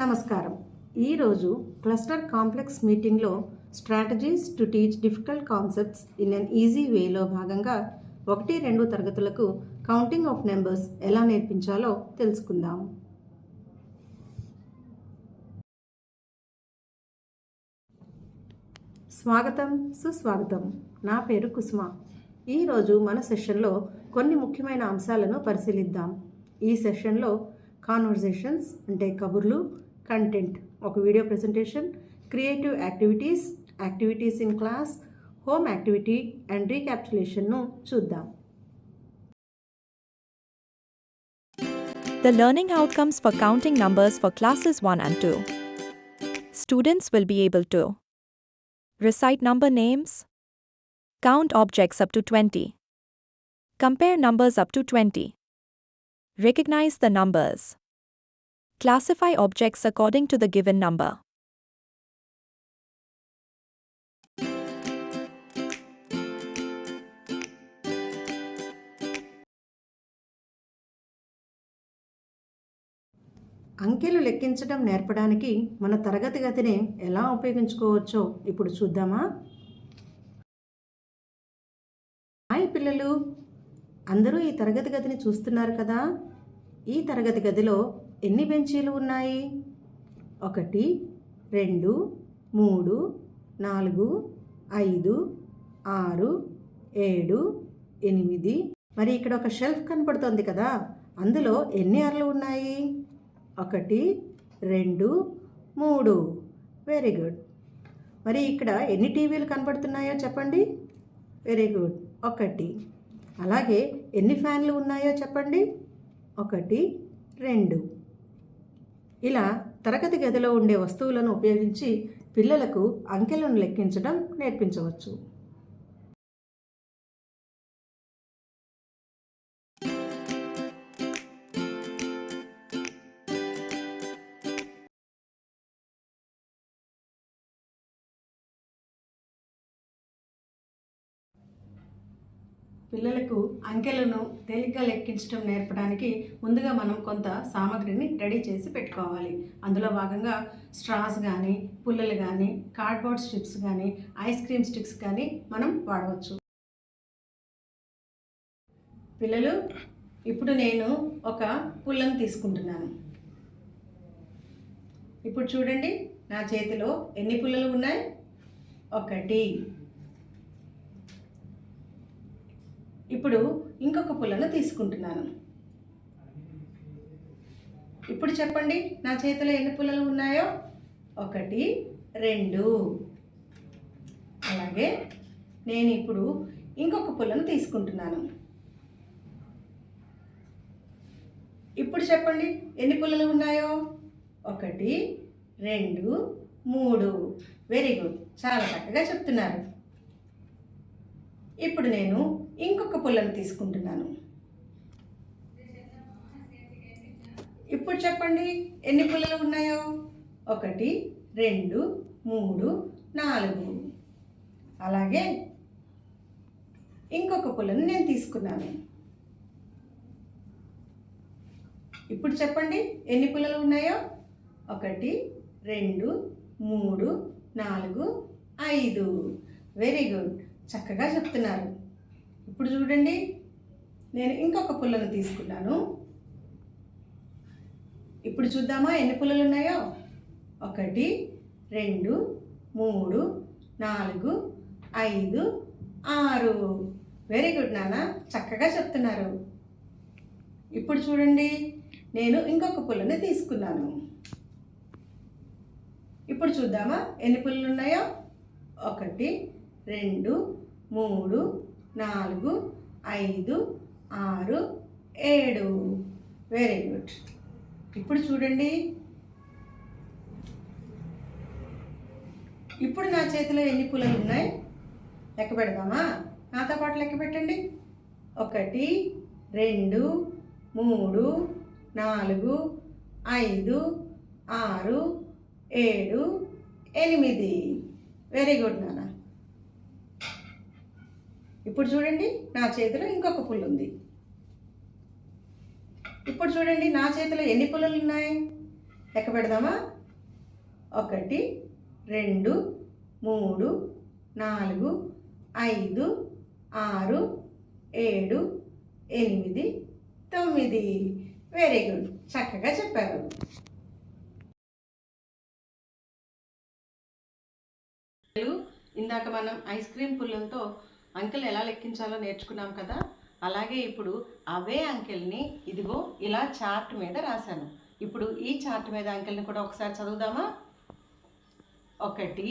నమస్కారం. ఈరోజు cluster complex మీటింగ్లో strategies to teach difficult concepts in an easy వేలో భాగంగా 1-2 తరగతులకు కౌంటింగ్ ఆఫ్ నెంబర్స్ ఎలా నేర్పించాలో తెలుసుకుందాం. స్వాగతం, సుస్వాగతం. నా పేరు కుసుమ. ఈరోజు మన సెషన్లో కొన్ని ముఖ్యమైన అంశాలను పరిశీలిద్దాం. ఈ సెషన్లో కాన్వర్జేషన్స్ అంటే కబుర్లు, కంటెంట్ ఒక video presentation, creative activities in class, home activity and రీక్యాప్చులేషన్ను చూద్దాం. The learning outcomes for counting numbers for classes 1 and 2. Students will be able to recite number names, count objects up to 20, compare numbers up to 20, recognize the numbers, classify objects according to the given number. అంకెలు లెక్కించడం నేర్పడానికి మన తరగతి గదిని ఎలా ఉపయోగించుకోవచ్చో ఇప్పుడు చూద్దామా? Hi పిల్లలు, అందరూ ఈ తరగతి గదిని చూస్తున్నారు కదా? ఈ తరగతి గదిలో ఎన్ని బెంచీలు ఉన్నాయి? 1, 2, 3, 4, 5, 6, 7, 8. మరి ఇక్కడ ఒక షెల్ఫ్ కనపడుతోంది కదా, అందులో ఎన్ని అరలు ఉన్నాయి? 1, 2, 3. Very good. మరి ఇక్కడ ఎన్ని టీవీలు కనపడుతున్నాయో చెప్పండి. Very good, 1. అలాగే ఎన్ని ఫ్యాన్లు ఉన్నాయో చెప్పండి. 1, 2. ఇలా తరగతి గదిలో ఉండే వస్తువులను ఉపయోగించి పిల్లలకు అంకెలను లెక్కించడం నేర్పించవచ్చు. పిల్లలకు అంకెలను తేలిగ్గా లెక్కించడం నేర్పడానికి ముందుగా మనం కొంత సామాగ్రిని రెడీ చేసి పెట్టుకోవాలి. అందులో భాగంగా స్ట్రాస్ కానీ, పుల్లలు కానీ, కార్డ్బోర్డ్ స్ట్రిప్స్ కానీ, ఐస్ క్రీమ్ స్టిక్స్ కానీ మనం వాడవచ్చు. పిల్లలు, ఇప్పుడు నేను ఒక పుల్లను తీసుకుంటున్నాను. ఇప్పుడు చూడండి, నా చేతిలో ఎన్ని పుల్లలు ఉన్నాయి? 1. ఇప్పుడు ఇంకొక పుల్లను తీసుకుంటున్నాను. ఇప్పుడు చెప్పండి, నా చేతిలో ఎన్ని పుల్లలు ఉన్నాయో? 1, 2. అలాగే నేను ఇప్పుడు ఇంకొక పుల్లను తీసుకుంటున్నాను. ఇప్పుడు చెప్పండి, ఎన్ని పుల్లలు ఉన్నాయో? 1, 2, 3. వెరీ గుడ్, చాలా చక్కగా చెప్తున్నారు. ఇప్పుడు నేను ఇంకొక పుల్లను తీసుకుంటున్నాను. ఇప్పుడు చెప్పండి, ఎన్ని పుల్లలు ఉన్నాయో? 1, 2, 3, 4. అలాగే ఇంకొక పుల్లను నేను తీసుకున్నాను. ఇప్పుడు చెప్పండి, ఎన్ని పుల్లలు ఉన్నాయో? 1, 2, 3, 4, 5. వెరీ గుడ్, చక్కగా చెప్తున్నారు. ఇప్పుడు చూడండి, నేను ఇంకొక పుల్లను తీసుకున్నాను. ఇప్పుడు చూద్దామా ఎన్ని పుల్లలు ఉన్నాయో? 1, 2, 3, 4, 5, 6. వెరీ గుడ్ నాన్న, చక్కగా చెప్తున్నారు. ఇప్పుడు చూడండి, నేను ఇంకొక పుల్లని తీసుకున్నాను. ఇప్పుడు చూద్దామా ఎన్ని పుల్లలు ఉన్నాయో? 1, 2, 3, 4, 5, 6, 7. Very good. ఇప్పుడు చూడండి, ఇప్పుడు నా చేతిలో ఎన్ని పుల్లలు ఉన్నాయి లెక్క పెడదామా? నాతో పాటు లెక్క పెట్టండి. 1, 2, 3, 4, 5, 6, 7, 8. వెరీ గుడ్ నాన్న. ఇప్పుడు చూడండి, నా చేతిలో ఇంకొక పుల్ల ఉంది. ఇప్పుడు చూడండి, నా చేతిలో ఎన్ని పుల్లలు ఉన్నాయి? లెక్క పెడదామా? 1 2 3 4 5 6 7 8 9. వెరీ గుడ్, చక్కగా చెప్పారు. ఇందాక మనం ఐస్ క్రీమ్ పుల్లలతో అంకెలు ఎలా లెక్కించాలో నేర్చుకున్నాం కదా. అలాగే ఇప్పుడు అవే అంకెల్ని ఇదిగో ఇలా చార్ట్ మీద రాశాను. ఇప్పుడు ఈ చార్ట్ మీద అంకెల్ని కూడా ఒకసారి చదువుదామా? 1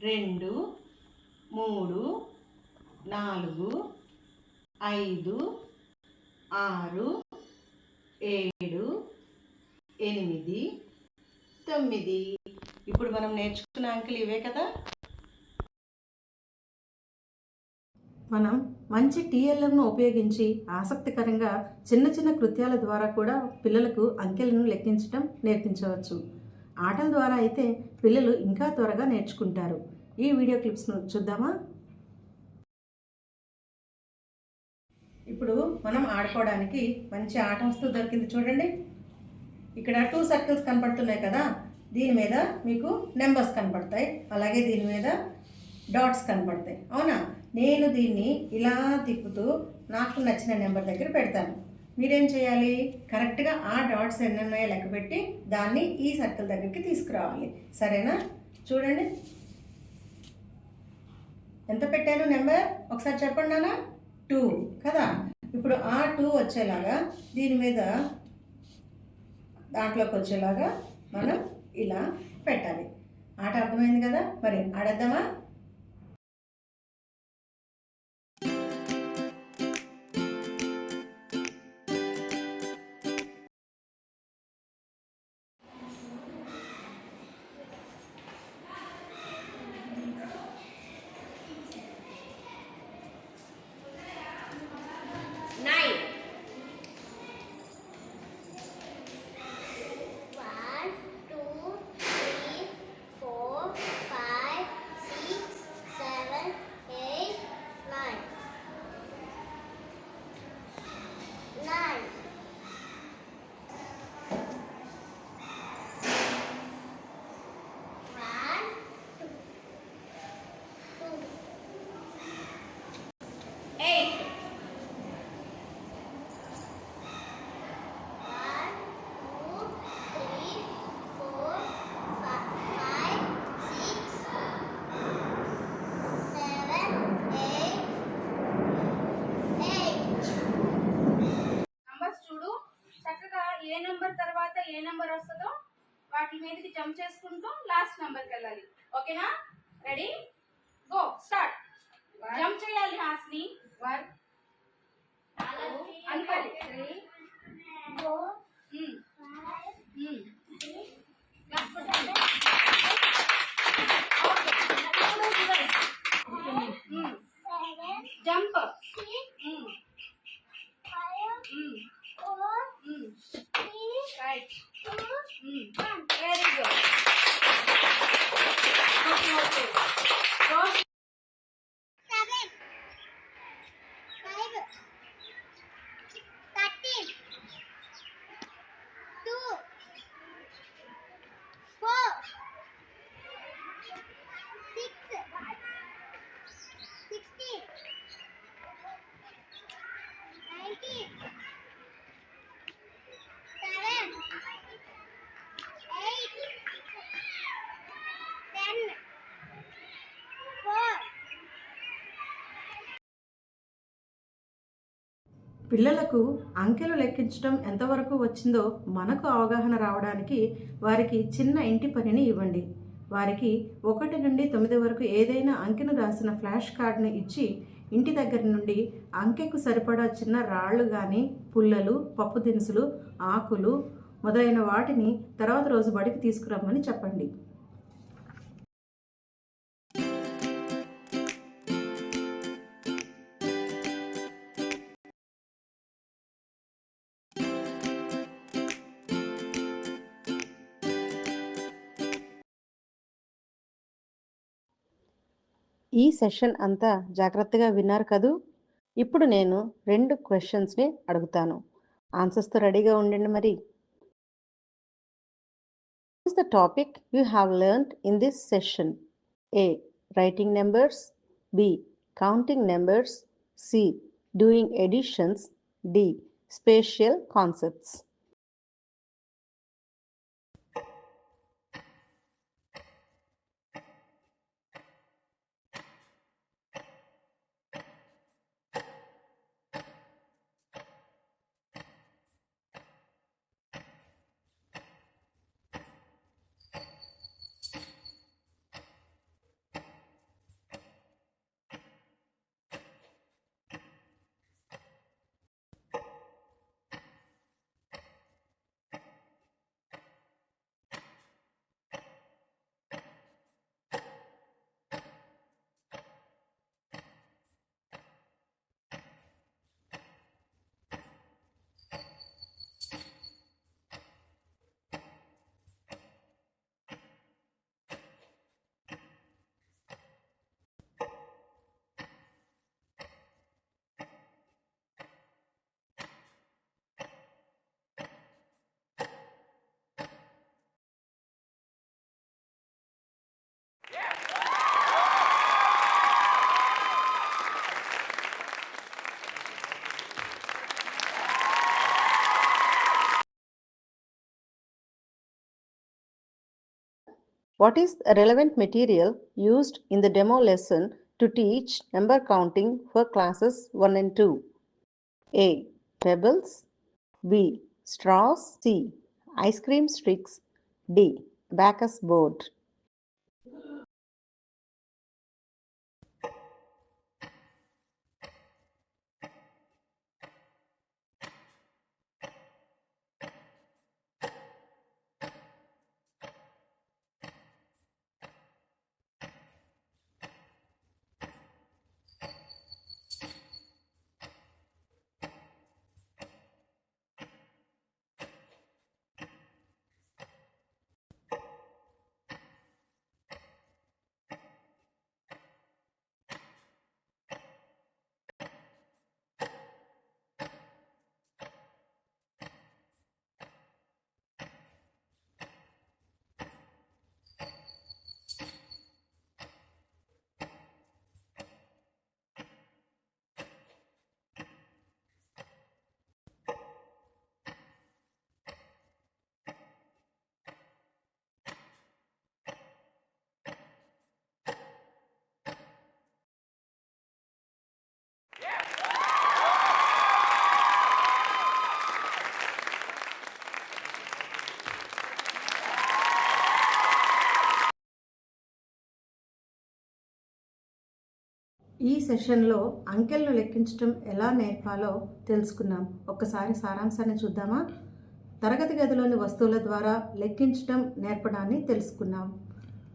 2 3 4 5 6 7 8 9. ఇప్పుడు మనం నేర్చుకున్న అంకెలు ఇవే కదా. మనం మంచి టీఎల్ఎంను ఉపయోగించి ఆసక్తికరంగా చిన్న చిన్న కృత్యాల ద్వారా కూడా పిల్లలకు అంకెలను లెక్కించడం నేర్పించవచ్చు. ఆటల ద్వారా అయితే పిల్లలు ఇంకా త్వరగా నేర్చుకుంటారు. ఈ వీడియో క్లిప్స్ను చూద్దామా? ఇప్పుడు మనం ఆడుకోవడానికి మంచి ఆట వస్తువు దొరికింది చూడండి. ఇక్కడ 2 సర్కిల్స్ కనపడుతున్నాయి కదా. దీని మీద మీకు నెంబర్స్ కనపడతాయి, అలాగే దీని మీద డాట్స్ కనపడతాయి. అవునా? నేను దీన్ని ఇలా తిప్పుతూ నాకు నచ్చిన నెంబర్ దగ్గర పెడతాను. మీరేం చేయాలి? కరెక్ట్గా ఆ డాట్స్ ఎన్నున్నాయో లెక్క పెట్టి దాన్ని ఈ సర్కిల్ దగ్గరికి తీసుకురావాలి. సరేనా? చూడండి ఎంత పెట్టాను నెంబర్, ఒకసారి చెప్పండి నాన్న. 2 కదా. ఇప్పుడు ఆ 2 వచ్చేలాగా దీని మీద దాంట్లోకి వచ్చేలాగా మనం ఇలా పెట్టాలి. ఆట అర్థమైంది కదా. మరి ఆడేద్దామా? ఏ నెంబర్ తర్వాత ఏ నెంబర్ వస్తుందో వాటి మీదకి జంప్ చేసుకుంటూ లాస్ట్ నెంబర్కి వెళ్ళాలి. ఓకేనా? Ready, go, start. జంప్ చేయాలి హాస్ని. 1 అనుకోవాలి. 3 4 jump. Right. Very good. Okay. 7 5 13 2 4 6 16 19 7 8 10 4. పిల్లలకు అంకెలు లెక్కించడం ఎంతవరకు వచ్చిందో మనకు అవగాహన రావడానికి వారికి చిన్న ఇంటి పనిని ఇవ్వండి. వారికి 1 నుండి 9 వరకు ఏదైనా అంకెను రాసిన ఫ్లాష్ కార్డ్ని ఇచ్చి ఇంటి దగ్గర నుండి అంకెకు సరిపడా చిన్న రాళ్ళు కానీ, పుల్లలు, పప్పు దినుసులు, ఆకులు మొదలైన వాటిని తర్వాత రోజు బడికి తీసుకురమ్మని చెప్పండి. ఈ సెషన్ అంతా జాగ్రత్తగా విన్నారు కదూ. ఇప్పుడు నేను 2 క్వశ్చన్స్ని అడుగుతాను. ఆన్సర్స్తో రెడీగా ఉండండి మరి. is the topic you have learnt in this session? A. Writing numbers. B. Counting numbers. C. Doing additions. D. Spatial concepts. What is the relevant material used in the demo lesson to teach number counting for classes 1 and 2? A. Pebbles. B. Straws. C. Ice cream sticks. D. Abacus board. ఈ సెషన్లో అంకెలను లెక్కించడం ఎలా నేర్పాలో తెలుసుకున్నాం. ఒక్కసారి సారాంశాన్ని చూద్దామా? తరగతి గదిలోని వస్తువుల ద్వారా లెక్కించడం నేర్పడాన్ని తెలుసుకున్నాం.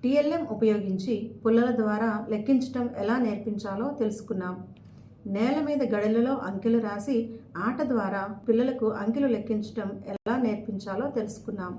టిఎల్ఎం ఉపయోగించి పుల్లల ద్వారా లెక్కించడం ఎలా నేర్పించాలో తెలుసుకున్నాం. నేల మీద గడలలో అంకెలు రాసి ఆట ద్వారా పిల్లలకు అంకెలు లెక్కించడం ఎలా నేర్పించాలో తెలుసుకున్నాం.